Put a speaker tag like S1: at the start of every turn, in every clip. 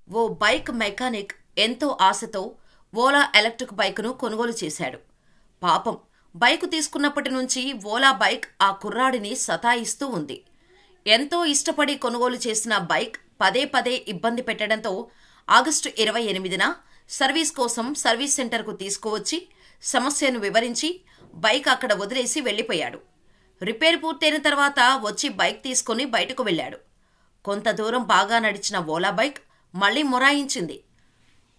S1: ఓ bike mechanic ఎంతో ఆశతో Ola electric బైక్ను కొనుగోలు చేశాడు. పాపం బైకు తీసుకున్నప్పటి నుంచి ఓలా బైక్ ఆ కుర్రాడిని సతాయిస్తూ ఉంది. ఎంతో ఇష్టపడి కొనుగోలు చేసిన బైక్ పదే పదే ఇబ్బంది పెట్టడంతో ఆగస్టు 28న సర్వీస్ కోసం సర్వీస్ సెంటర్కు తీసుకువచ్చి సమస్యను వివరించి బైక్ అక్కడ వదిలేసి వెళ్లిపోయాడు. రిపేర్ పూర్తయిన తర్వాత వచ్చి బైక్ తీసుకుని బయటకు వెళ్లాడు. కొంత దూరం బాగా నడిచిన ఓలా బైక్ మళ్లీ మొరాయించింది.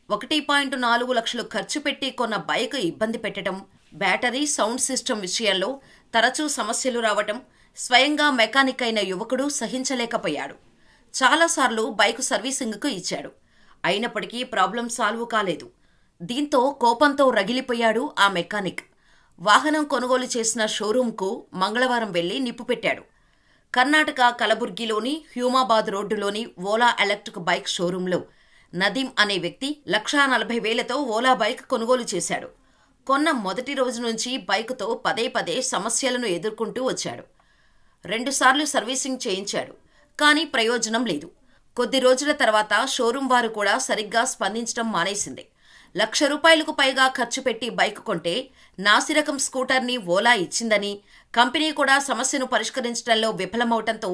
S1: 1.4 లక్షలు ఖర్చు పెట్టి కొన్న బైక్ ఇబ్బంది పెట్టడం, బ్యాటరీ సౌండ్ సిస్టమ్ విషయంలో తరచూ సమస్యలు రావటం స్వయంగా మెకానిక్ అయిన యువకుడు సహించలేకపోయాడు. చాలాసార్లు బైక్ సర్వీసింగ్కు ఇచ్చాడు. అయినప్పటికీ ప్రాబ్లం సాల్వ్ కాలేదు. దీంతో కోపంతో రగిలిపోయాడు ఆ మెకానిక్. వాహనం కొనుగోలు చేసిన షోరూంకు మంగళవారం వెళ్లి నిప్పుపెట్టాడు. కర్ణాటక కలబుర్గిలోని హ్యూమాబాద్ రోడ్డులోని ఓలా ఎలక్ట్రిక్ బైక్ షోరూంలో నదీం అనే వ్యక్తి 1,40,000తో ఓలా బైక్ కొనుగోలు చేశాడు. కొన్న మొదటి రోజు నుంచి బైకుతో పదే పదే సమస్యలను ఎదుర్కొంటూ వచ్చాడు. 2 సార్లు సర్వీసింగ్ చేయించాడు. కానీ ప్రయోజనం లేదు. కొద్ది రోజుల తర్వాత షోరూం వారు కూడా సరిగ్గా స్పందించడం మానేసింది. ₹1,00,000కు పైగా ఖర్చు పెట్టి బైక్ కొంటే నాసిరకం స్కూటర్ని ఓలా ఇచ్చిందని, కంపెనీ కూడా సమస్యను పరిష్కరించడంలో విఫలమవటంతో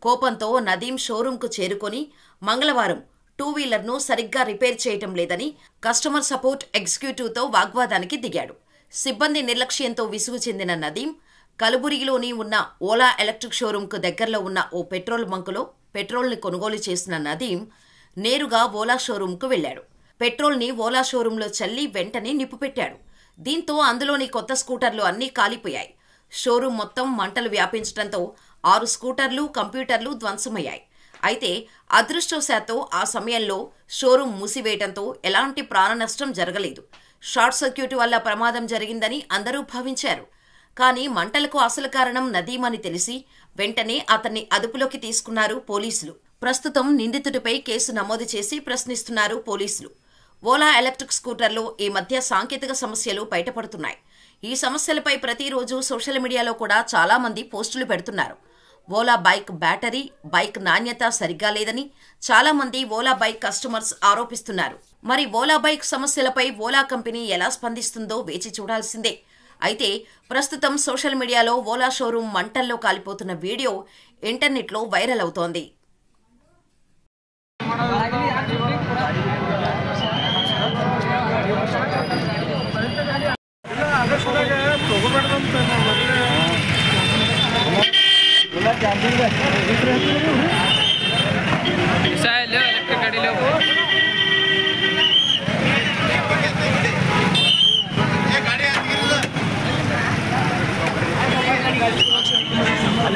S1: కోపంతో నదీం షోరూంకు చేరుకొని మంగళవారం 2 వీలర్ను సరిగ్గా రిపేర్ చేయటం లేదని కస్టమర్ సపోర్ట్ ఎగ్జిక్యూటివ్తో వాగ్వాదానికి దిగాడు. సిబ్బంది నిర్లక్ష్యంతో విసుగు చెందిన నదీం కలబురిగిలోని ఉన్న ఓలా ఎలక్ట్రిక్ షోరూంకు దగ్గరలో ఉన్న ఓ పెట్రోల్ బంకులో పెట్రోల్ని కొనుగోలు చేసిన నదీం నేరుగా ఓలా షోరూంకు వెళ్లాడు. పెట్రోల్ని ఓలా షోరూంలో చల్లి వెంటనే నిప్పుపెట్టాడు. దీంతో అందులోని కొత్త స్కూటర్లు అన్నీ కాలిపోయాయి. షోరూం మొత్తం మంటలు వ్యాపించడంతో 6 స్కూటర్లు, కంప్యూటర్లు ధ్వంసమయ్యాయి. అయితే అదృష్టవశాత్తు ఆ సమయంలో షోరూం మూసివేయడంతో ఎలాంటి ప్రాణ నష్టం జరగలేదు. షార్ట్ సర్క్యూట్ వల్ల ప్రమాదం జరిగిందని అందరూ భావించారు. కానీ మంటలకు అసలు కారణం నదీం అని తెలిసి వెంటనే అతన్ని అదుపులోకి తీసుకున్నారు పోలీసులు. ప్రస్తుతం నిందితుడిపై కేసు నమోదు చేసి ప్రశ్నిస్తున్నారు పోలీసులు. ఓలా ఎలక్ట్రిక్ స్కూటర్లో ఈ మధ్య సాంకేతిక సమస్యలు బయటపడుతున్నాయి. ఈ సమస్యలపై ప్రతిరోజు సోషల్ మీడియాలో కూడా చాలా మంది పోస్టులు పెడుతున్నారు. ఓలా బైక్ బ్యాటరీ, బైక్ నాణ్యత సరిగ్గా లేదని చాలా మంది ఓలా బైక్ కస్టమర్స్ ఆరోపిస్తున్నారు. మరి ఓలా బైక్ సమస్యలపై ఓలా కంపెనీ ఎలా స్పందిస్తుందో వేచి చూడాల్సిందే. అయితే ప్రస్తుతం సోషల్ మీడియాలో ఓలా షోరూం మంటల్లో కాలిపోతున్న వీడియో ఇంటర్నెట్లో వైరల్ అవుతోంది.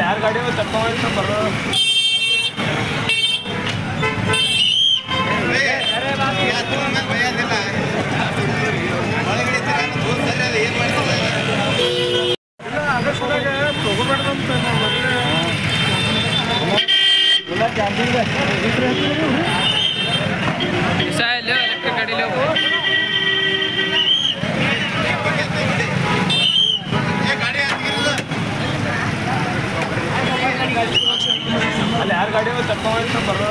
S2: ಯಾರ ಗಾಡಿ ತಪ್ಪ ಬರೋ ಯಾರ ಗಾಡಿ ತಪ್ಪ ಬರೋ